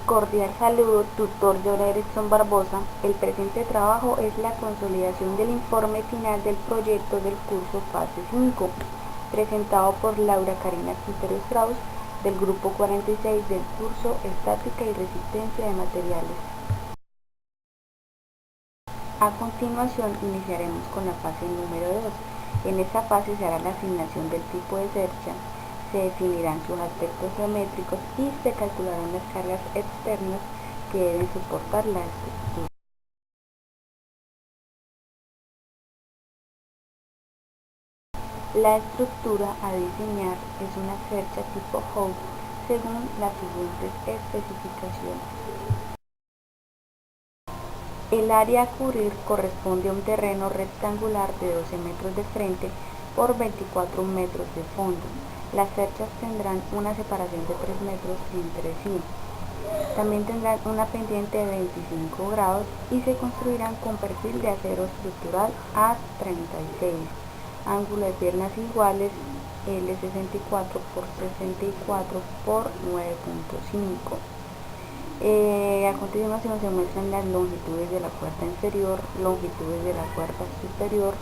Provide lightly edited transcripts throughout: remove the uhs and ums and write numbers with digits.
Cordial saludo, tutor John Erickson Barbosa. El presente trabajo es la consolidación del informe final del proyecto del curso fase 5, presentado por Laura Karina Quintero Strauss, del grupo 46 del curso Estática y Resistencia de Materiales. A continuación iniciaremos con la fase número 2. En esta fase se hará la asignación del tipo de cercha, se definirán sus aspectos geométricos y se calcularán las cargas externas que deben soportar la estructura. La estructura a diseñar es una cercha tipo Hope según las siguientes especificaciones. El área a cubrir corresponde a un terreno rectangular de 12 metros de frente por 24 metros de fondo. Las cerchas tendrán una separación de 3 metros entre sí. También tendrán una pendiente de 25 grados y se construirán con perfil de acero estructural A36, ángulo de piernas iguales L64 por 64 por 9.5. A continuación se muestran las longitudes de la puerta inferior, longitudes de la puerta superior,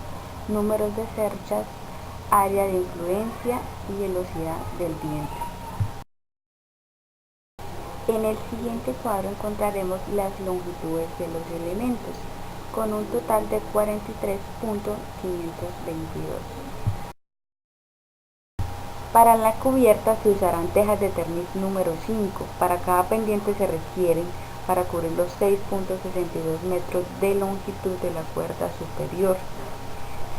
números de cerchas, área de influencia y velocidad del viento. En el siguiente cuadro encontraremos las longitudes de los elementos, con un total de 43.522. Para la cubierta se usarán tejas de Ternix número 5. Para cada pendiente se requieren, para cubrir los 6.62 metros de longitud de la puerta superior,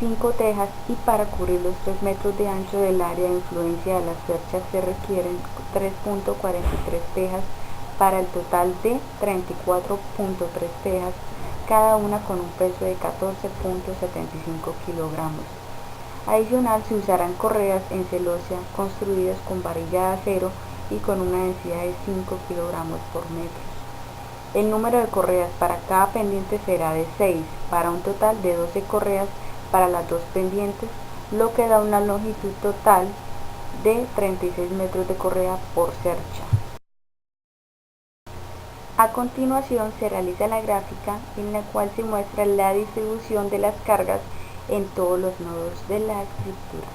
5 tejas, y para cubrir los 3 metros de ancho del área de influencia de las cerchas se requieren 3.43 tejas para el total de 34.3 tejas, cada una con un peso de 14.75 kilogramos. Adicional se usarán correas en celosía construidas con varilla de acero y con una densidad de 5 kilogramos por metro. El número de correas para cada pendiente será de 6, para un total de 12 correas para las dos pendientes, lo que da una longitud total de 36 metros de correa por cercha. A continuación se realiza la gráfica en la cual se muestra la distribución de las cargas en todos los nodos de la estructura.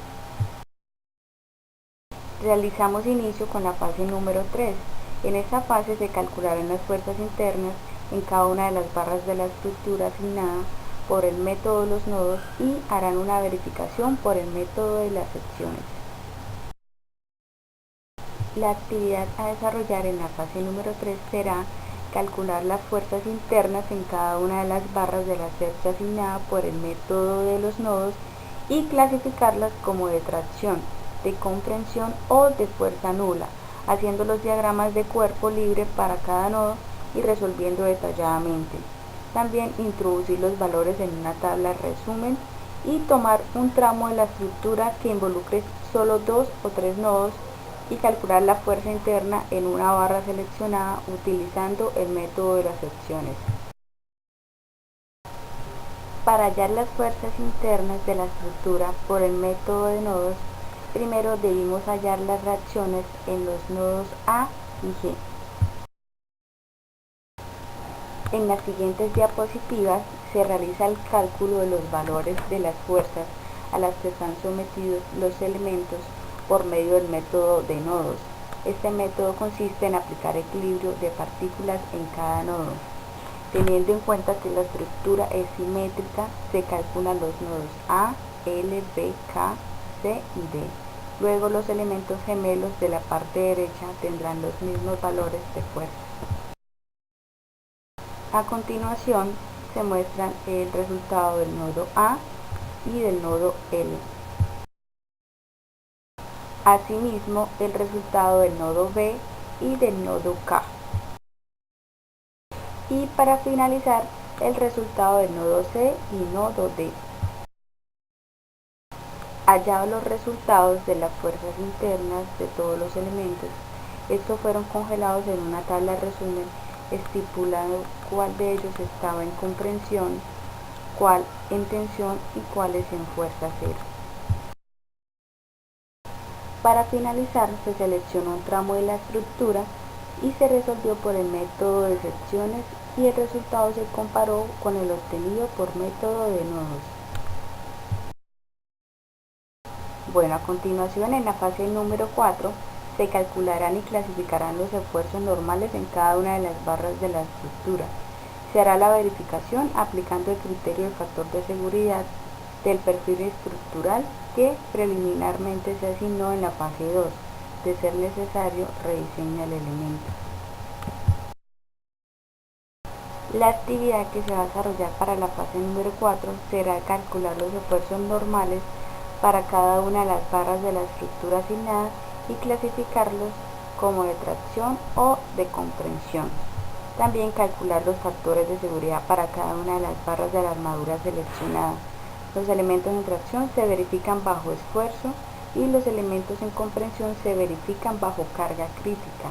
Realizamos inicio con la fase número 3. En esta fase se calcularán las fuerzas internas en cada una de las barras de la estructura asignada por el método de los nodos y harán una verificación por el método de las secciones. La actividad a desarrollar en la fase número 3 será calcular las fuerzas internas en cada una de las barras de la cercha asignada por el método de los nodos y clasificarlas como de tracción, de comprensión o de fuerza nula, haciendo los diagramas de cuerpo libre para cada nodo y resolviendo detalladamente. También introducir los valores en una tabla resumen y tomar un tramo de la estructura que involucre solo 2 o 3 nodos y calcular la fuerza interna en una barra seleccionada utilizando el método de las secciones. Para hallar las fuerzas internas de la estructura por el método de nodos, primero debemos hallar las reacciones en los nodos A y G. En las siguientes diapositivas se realiza el cálculo de los valores de las fuerzas a las que están sometidos los elementos por medio del método de nodos. Este método consiste en aplicar equilibrio de partículas en cada nodo. Teniendo en cuenta que la estructura es simétrica, se calculan los nodos A, L, B, K, C y D. Luego los elementos gemelos de la parte derecha tendrán los mismos valores de fuerza. A continuación se muestran el resultado del nodo A y del nodo L. Asimismo, el resultado del nodo B y del nodo K. Y para finalizar, el resultado del nodo C y nodo D. Hallados los resultados de las fuerzas internas de todos los elementos, estos fueron congelados en una tabla resumen estipulando cuál de ellos estaba en comprensión, cuál en tensión y cuáles en fuerza cero. Para finalizar, se selecciona un tramo de la estructura y se resolvió por el método de secciones y el resultado se comparó con el obtenido por método de nodos. Bueno, a continuación en la fase número 4 se calcularán y clasificarán los esfuerzos normales en cada una de las barras de la estructura. Se hará la verificación aplicando el criterio del factor de seguridad del perfil estructural que preliminarmente se asignó en la fase 2. De ser necesario, rediseña el elemento. La actividad que se va a desarrollar para la fase número 4 será calcular los esfuerzos normales para cada una de las barras de la estructura asignada y clasificarlos como de tracción o de comprensión. También calcular los factores de seguridad para cada una de las barras de la armadura seleccionada. Los elementos en tracción se verifican bajo esfuerzo y los elementos en comprensión se verifican bajo carga crítica.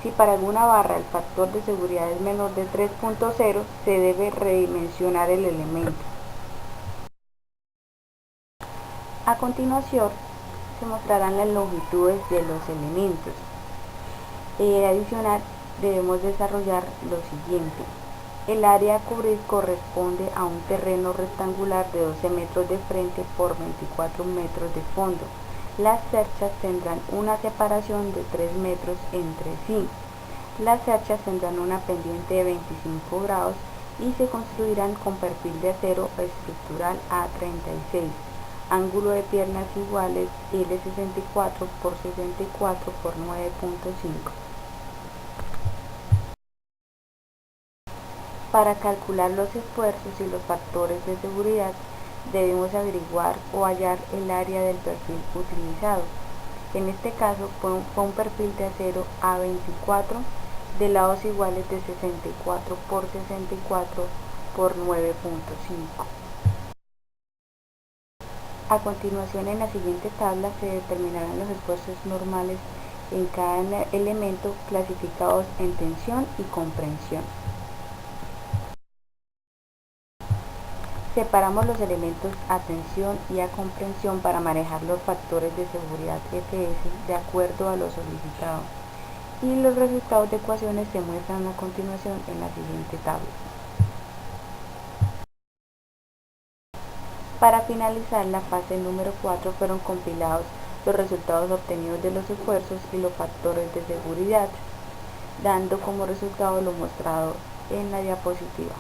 Si para alguna barra el factor de seguridad es menor de 3.0, se debe redimensionar el elemento. A continuación, se mostrarán las longitudes de los elementos. Adicional, debemos desarrollar lo siguiente. El área a cubrir corresponde a un terreno rectangular de 12 metros de frente por 24 metros de fondo. Las cerchas tendrán una separación de 3 metros entre sí. Las cerchas tendrán una pendiente de 25 grados y se construirán con perfil de acero estructural A36. Ángulo de piernas iguales L64 por 64 por 9.5. Para calcular los esfuerzos y los factores de seguridad, debemos averiguar o hallar el área del perfil utilizado. En este caso fue un perfil de acero A24 de lados iguales de 64 por 64 por 9.5. A continuación, en la siguiente tabla se determinarán los esfuerzos normales en cada elemento clasificados en tensión y comprensión. Separamos los elementos a tensión y a comprensión para manejar los factores de seguridad FS de acuerdo a lo solicitado. Y los resultados de ecuaciones se muestran a continuación en la siguiente tabla. Para finalizar la fase número 4 fueron compilados los resultados obtenidos de los esfuerzos y los factores de seguridad, dando como resultado lo mostrado en la diapositiva.